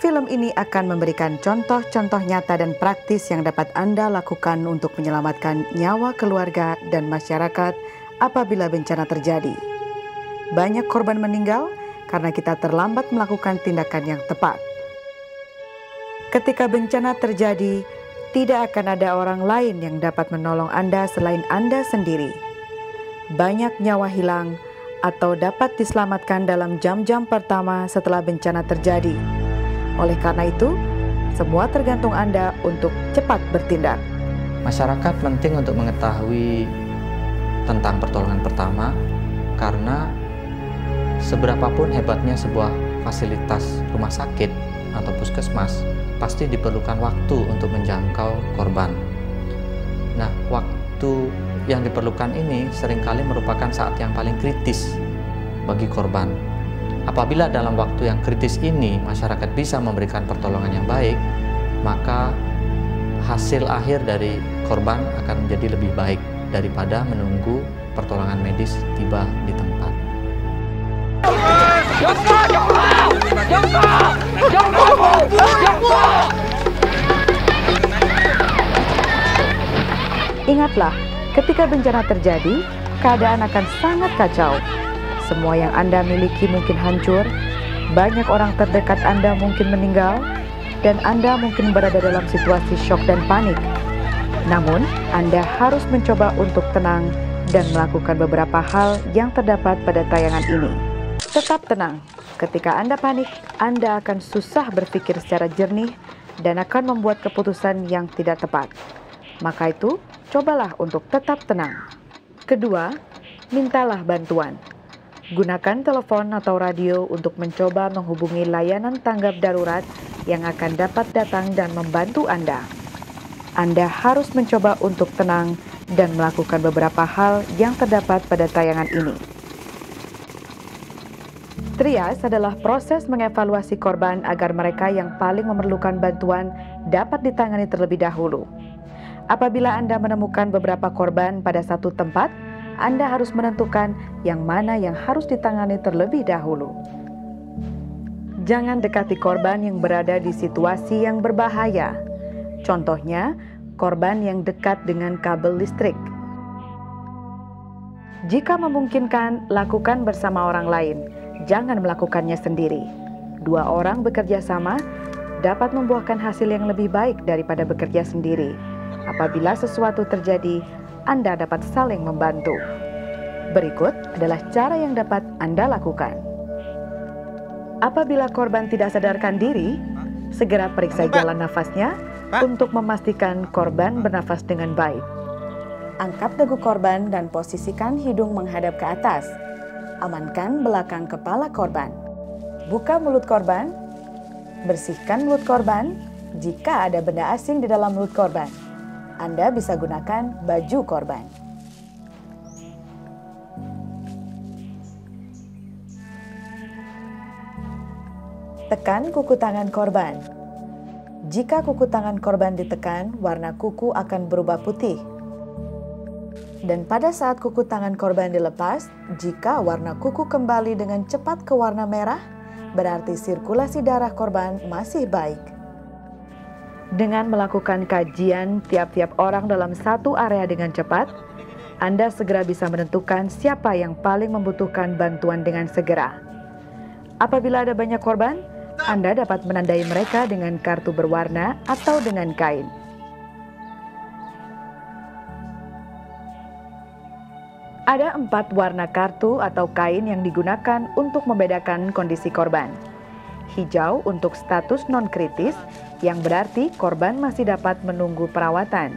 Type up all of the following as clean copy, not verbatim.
Film ini akan memberikan contoh-contoh nyata dan praktis yang dapat Anda lakukan untuk menyelamatkan nyawa keluarga dan masyarakat apabila bencana terjadi. Banyak korban meninggal karena kita terlambat melakukan tindakan yang tepat. Ketika bencana terjadi, tidak akan ada orang lain yang dapat menolong Anda selain Anda sendiri. Banyak nyawa hilang atau dapat diselamatkan dalam jam-jam pertama setelah bencana terjadi. Oleh karena itu, semua tergantung Anda untuk cepat bertindak. Masyarakat penting untuk mengetahui tentang pertolongan pertama karena seberapapun hebatnya sebuah fasilitas rumah sakit atau puskesmas, pasti diperlukan waktu untuk menjangkau korban. Nah, waktu yang diperlukan ini seringkali merupakan saat yang paling kritis bagi korban. Apabila dalam waktu yang kritis ini masyarakat bisa memberikan pertolongan yang baik, maka hasil akhir dari korban akan menjadi lebih baik daripada menunggu pertolongan medis tiba di tempat. Ingatlah, ketika bencana terjadi, keadaan akan sangat kacau. Semua yang Anda miliki mungkin hancur, banyak orang terdekat Anda mungkin meninggal, dan Anda mungkin berada dalam situasi syok dan panik. Namun, Anda harus mencoba untuk tenang dan melakukan beberapa hal yang terdapat pada tayangan ini. Tetap tenang. Ketika Anda panik, Anda akan susah berpikir secara jernih dan akan membuat keputusan yang tidak tepat. Maka itu, cobalah untuk tetap tenang. Kedua, mintalah bantuan. Gunakan telepon atau radio untuk mencoba menghubungi layanan tanggap darurat yang akan dapat datang dan membantu Anda. Anda harus mencoba untuk tenang dan melakukan beberapa hal yang terdapat pada tayangan ini. Triage adalah proses mengevaluasi korban agar mereka yang paling memerlukan bantuan dapat ditangani terlebih dahulu. Apabila Anda menemukan beberapa korban pada satu tempat, Anda harus menentukan yang mana yang harus ditangani terlebih dahulu. Jangan dekati korban yang berada di situasi yang berbahaya. Contohnya, korban yang dekat dengan kabel listrik. Jika memungkinkan, lakukan bersama orang lain. Jangan melakukannya sendiri. 2 orang bekerja sama dapat membuahkan hasil yang lebih baik daripada bekerja sendiri. Apabila sesuatu terjadi, Anda dapat saling membantu. Berikut adalah cara yang dapat Anda lakukan. Apabila korban tidak sadarkan diri, segera periksa jalan nafasnya untuk memastikan korban bernafas dengan baik. Angkat dagu korban dan posisikan hidung menghadap ke atas. Amankan belakang kepala korban. Buka mulut korban. Bersihkan mulut korban. Jika ada benda asing di dalam mulut korban, Anda bisa gunakan baju korban. Tekan kuku tangan korban. Jika kuku tangan korban ditekan, warna kuku akan berubah putih. Dan pada saat kuku tangan korban dilepas, jika warna kuku kembali dengan cepat ke warna merah, berarti sirkulasi darah korban masih baik. Dengan melakukan kajian tiap-tiap orang dalam satu area dengan cepat, Anda segera bisa menentukan siapa yang paling membutuhkan bantuan dengan segera. Apabila ada banyak korban, Anda dapat menandai mereka dengan kartu berwarna atau dengan kain. Ada 4 warna kartu atau kain yang digunakan untuk membedakan kondisi korban. Hijau untuk status non-kritis, yang berarti korban masih dapat menunggu perawatan.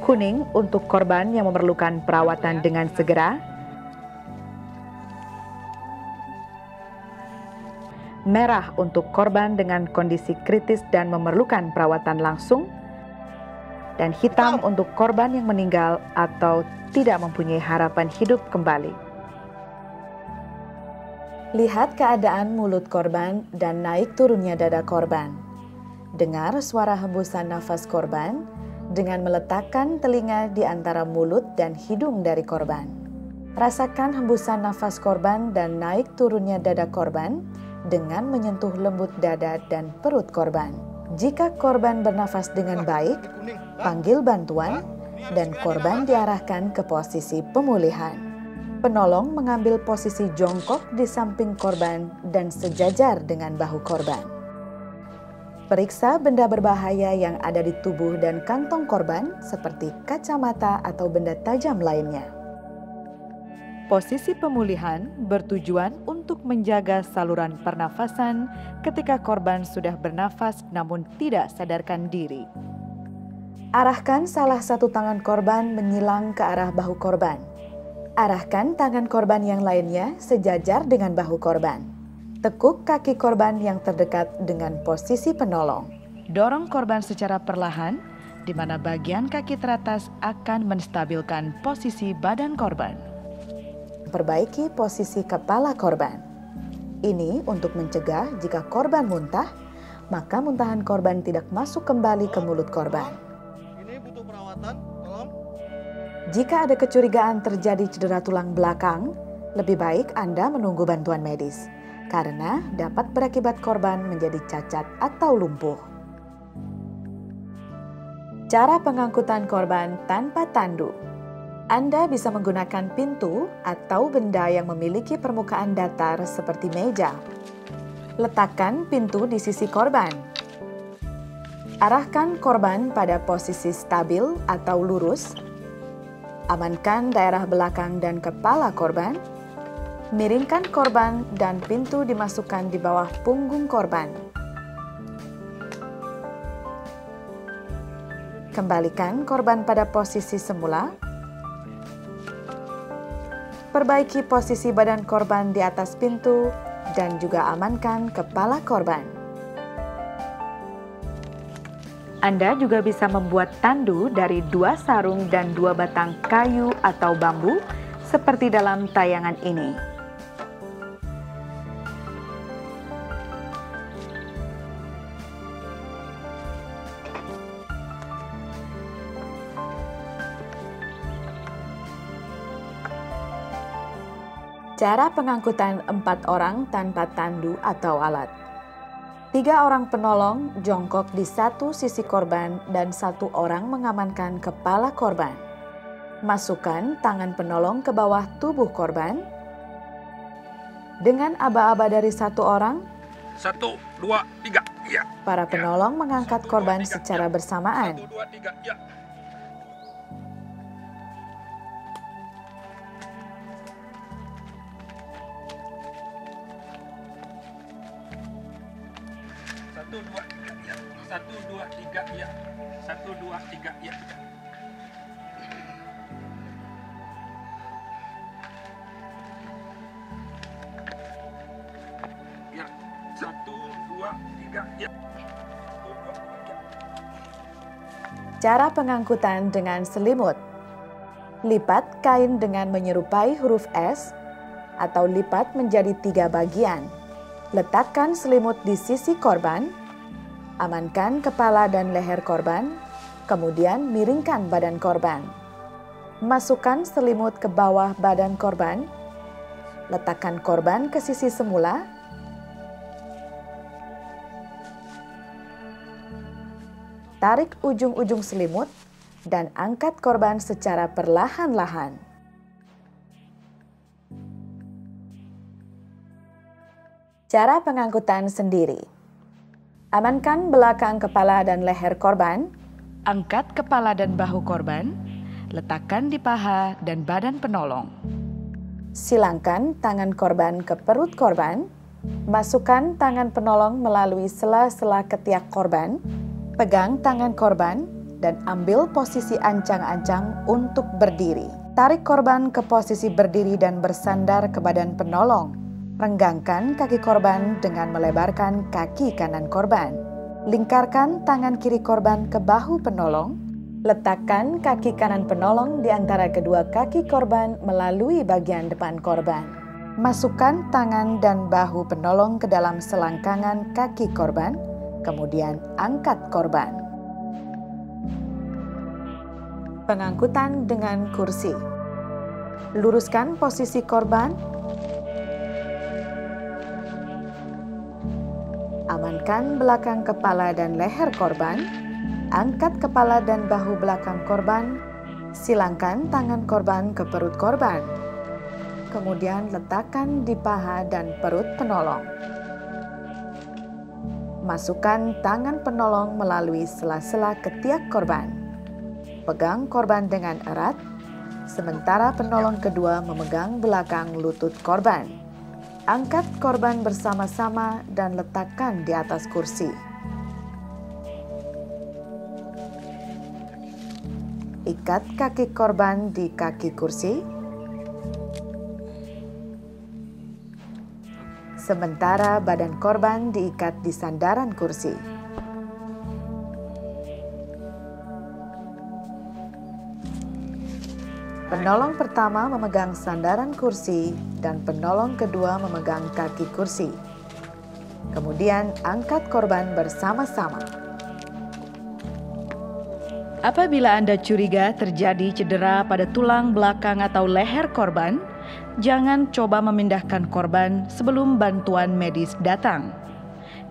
Kuning untuk korban yang memerlukan perawatan dengan segera. Merah untuk korban dengan kondisi kritis dan memerlukan perawatan langsung. Dan hitam untuk korban yang meninggal atau tidak mempunyai harapan hidup kembali. Lihat keadaan mulut korban dan naik turunnya dada korban. Dengar suara hembusan nafas korban dengan meletakkan telinga di antara mulut dan hidung dari korban. Rasakan hembusan nafas korban dan naik turunnya dada korban dengan menyentuh lembut dada dan perut korban. Jika korban bernafas dengan baik, panggil bantuan dan korban diarahkan ke posisi pemulihan. Penolong mengambil posisi jongkok di samping korban dan sejajar dengan bahu korban. Periksa benda berbahaya yang ada di tubuh dan kantong korban seperti kacamata atau benda tajam lainnya. Posisi pemulihan bertujuan untuk menjaga saluran pernafasan ketika korban sudah bernafas namun tidak sadarkan diri. Arahkan salah satu tangan korban menyilang ke arah bahu korban. Arahkan tangan korban yang lainnya sejajar dengan bahu korban. Tekuk kaki korban yang terdekat dengan posisi penolong. Dorong korban secara perlahan, di mana bagian kaki teratas akan menstabilkan posisi badan korban. Perbaiki posisi kepala korban. Ini untuk mencegah jika korban muntah, maka muntahan korban tidak masuk kembali ke mulut korban. Ini butuh perawatan, tolong. Jika ada kecurigaan terjadi cedera tulang belakang, lebih baik Anda menunggu bantuan medis, karena dapat berakibat korban menjadi cacat atau lumpuh. Cara pengangkutan korban tanpa tandu. Anda bisa menggunakan pintu atau benda yang memiliki permukaan datar seperti meja. Letakkan pintu di sisi korban. Arahkan korban pada posisi stabil atau lurus. Amankan daerah belakang dan kepala korban. Miringkan korban dan pintu dimasukkan di bawah punggung korban. Kembalikan korban pada posisi semula. Perbaiki posisi badan korban di atas pintu dan juga amankan kepala korban. Anda juga bisa membuat tandu dari 2 sarung dan 2 batang kayu atau bambu seperti dalam tayangan ini. Cara pengangkutan 4 orang tanpa tandu atau alat. 3 orang penolong jongkok di satu sisi korban dan 1 orang mengamankan kepala korban. Masukkan tangan penolong ke bawah tubuh korban. Dengan aba-aba dari 1 orang, 1, 2, 3, ya. para penolong mengangkat korban secara bersamaan. 1, 2, 3, ya. Satu, dua, tiga, ya. 1, 2, 3, ya. 1, 2, 3, ya. Ya. 1, 2, 3, ya. 1, 2, 3. Cara pengangkutan dengan selimut. Lipat kain dengan menyerupai huruf S atau lipat menjadi 3 bagian. Letakkan selimut di sisi korban, amankan kepala dan leher korban, kemudian miringkan badan korban. Masukkan selimut ke bawah badan korban, letakkan korban ke sisi semula, tarik ujung-ujung selimut, dan angkat korban secara perlahan-lahan. Cara pengangkutan sendiri. Amankan belakang kepala dan leher korban. Angkat kepala dan bahu korban. Letakkan di paha dan badan penolong. Silangkan tangan korban ke perut korban. Masukkan tangan penolong melalui sela-sela ketiak korban. Pegang tangan korban dan ambil posisi ancang-ancang untuk berdiri. Tarik korban ke posisi berdiri dan bersandar ke badan penolong. Renggangkan kaki korban dengan melebarkan kaki kanan korban. Lingkarkan tangan kiri korban ke bahu penolong. Letakkan kaki kanan penolong di antara kedua kaki korban melalui bagian depan korban. Masukkan tangan dan bahu penolong ke dalam selangkangan kaki korban, kemudian angkat korban. Pengangkutan dengan kursi. Luruskan posisi korban. Amankan belakang kepala dan leher korban. Angkat kepala dan bahu belakang korban. Silangkan tangan korban ke perut korban. Kemudian letakkan di paha dan perut penolong. Masukkan tangan penolong melalui sela-sela ketiak korban. Pegang korban dengan erat, sementara penolong kedua memegang belakang lutut korban. Angkat korban bersama-sama dan letakkan di atas kursi. Ikat kaki korban di kaki kursi. Sementara badan korban diikat di sandaran kursi. Penolong pertama memegang sandaran kursi dan penolong kedua memegang kaki kursi. Kemudian angkat korban bersama-sama. Apabila Anda curiga terjadi cedera pada tulang belakang atau leher korban, jangan coba memindahkan korban sebelum bantuan medis datang,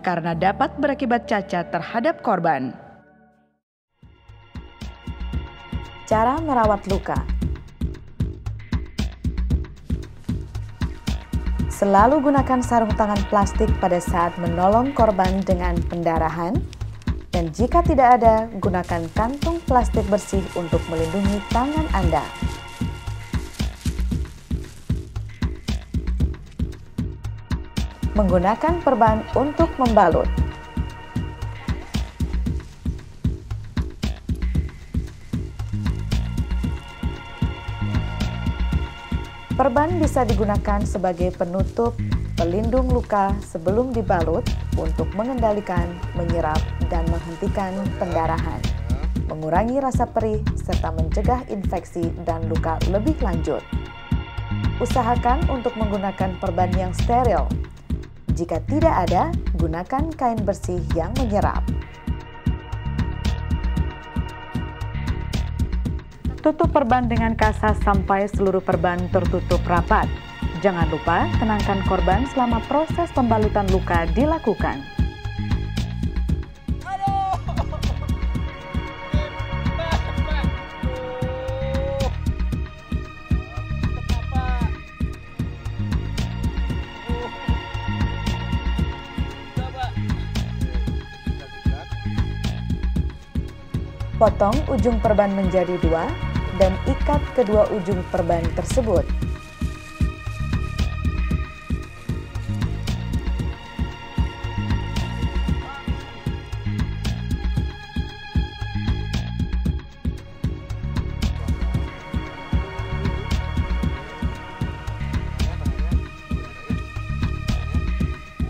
karena dapat berakibat cacat terhadap korban. Cara merawat luka. Selalu gunakan sarung tangan plastik pada saat menolong korban dengan pendarahan. Dan jika tidak ada, gunakan kantung plastik bersih untuk melindungi tangan Anda. Menggunakan perban untuk membalut. Perban bisa digunakan sebagai penutup, pelindung luka sebelum dibalut untuk mengendalikan, menyerap, dan menghentikan pendarahan, mengurangi rasa perih, serta mencegah infeksi dan luka lebih lanjut. Usahakan untuk menggunakan perban yang steril. Jika tidak ada, gunakan kain bersih yang menyerap. Tutup perban dengan kasar sampai seluruh perban tertutup rapat. Jangan lupa tenangkan korban selama proses pembalutan luka dilakukan. Potong ujung perban menjadi 2 dan ikat kedua ujung perban tersebut.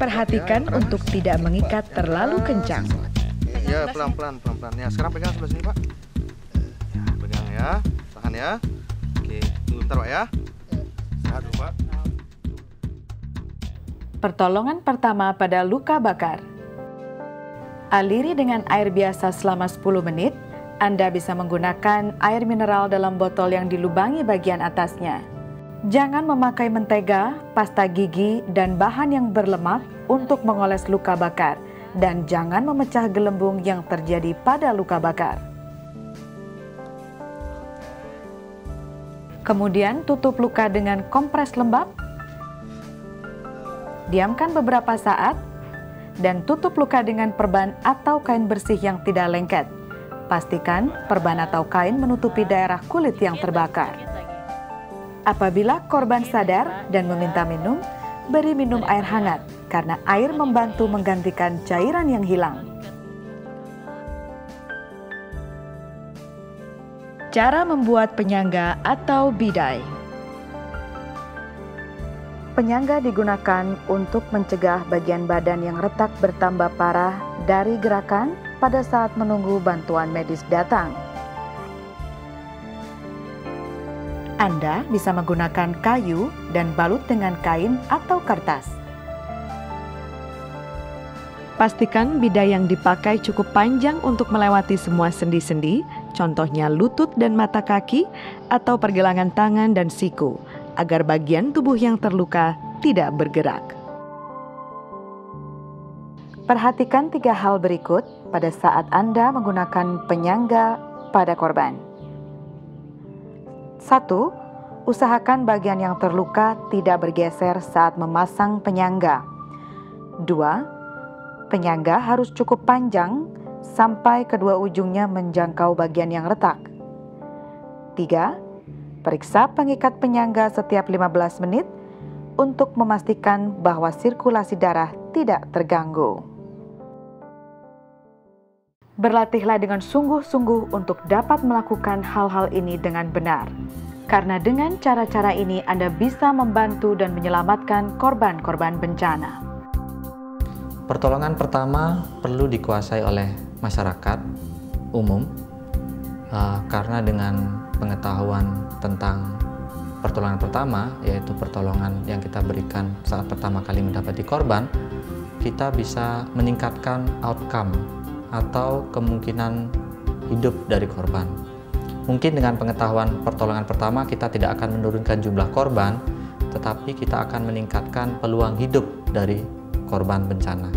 Perhatikan untuk tidak mengikat terlalu kencang. Ya, pelan-pelan. Ya, sekarang pegang sebelah sini, Pak. Ya, pegang ya. Tahan ya. Oke, tunggu bentar, Pak ya. Sehat dulu, Pak. Pertolongan pertama pada luka bakar. Aliri dengan air biasa selama 10 menit. Anda bisa menggunakan air mineral dalam botol yang dilubangi bagian atasnya. Jangan memakai mentega, pasta gigi, dan bahan yang berlemak untuk mengoles luka bakar. Dan jangan memecah gelembung yang terjadi pada luka bakar. Kemudian tutup luka dengan kompres lembab. Diamkan beberapa saat dan tutup luka dengan perban atau kain bersih yang tidak lengket. Pastikan perban atau kain menutupi daerah kulit yang terbakar. Apabila korban sadar dan meminta minum, beri minum air hangat karena air membantu menggantikan cairan yang hilang. Cara membuat penyangga atau bidai. Penyangga digunakan untuk mencegah bagian badan yang retak bertambah parah dari gerakan pada saat menunggu bantuan medis datang. Anda bisa menggunakan kayu dan balut dengan kain atau kertas. Pastikan bidai yang dipakai cukup panjang untuk melewati semua sendi-sendi, contohnya lutut dan mata kaki, atau pergelangan tangan dan siku, agar bagian tubuh yang terluka tidak bergerak. Perhatikan 3 hal berikut pada saat Anda menggunakan penyangga pada korban. 1. Usahakan bagian yang terluka tidak bergeser saat memasang penyangga. 2. Penyangga harus cukup panjang sampai kedua ujungnya menjangkau bagian yang retak. 3. Periksa pengikat penyangga setiap 15 menit untuk memastikan bahwa sirkulasi darah tidak terganggu. Berlatihlah dengan sungguh-sungguh untuk dapat melakukan hal-hal ini dengan benar. Karena dengan cara-cara ini Anda bisa membantu dan menyelamatkan korban-korban bencana. Pertolongan pertama perlu dikuasai oleh masyarakat umum, karena dengan pengetahuan tentang pertolongan pertama, yaitu pertolongan yang kita berikan saat pertama kali mendapati korban, kita bisa meningkatkan outcome atau kemungkinan hidup dari korban. Mungkin dengan pengetahuan pertolongan pertama kita tidak akan menurunkan jumlah korban, tetapi kita akan meningkatkan peluang hidup dari korban bencana.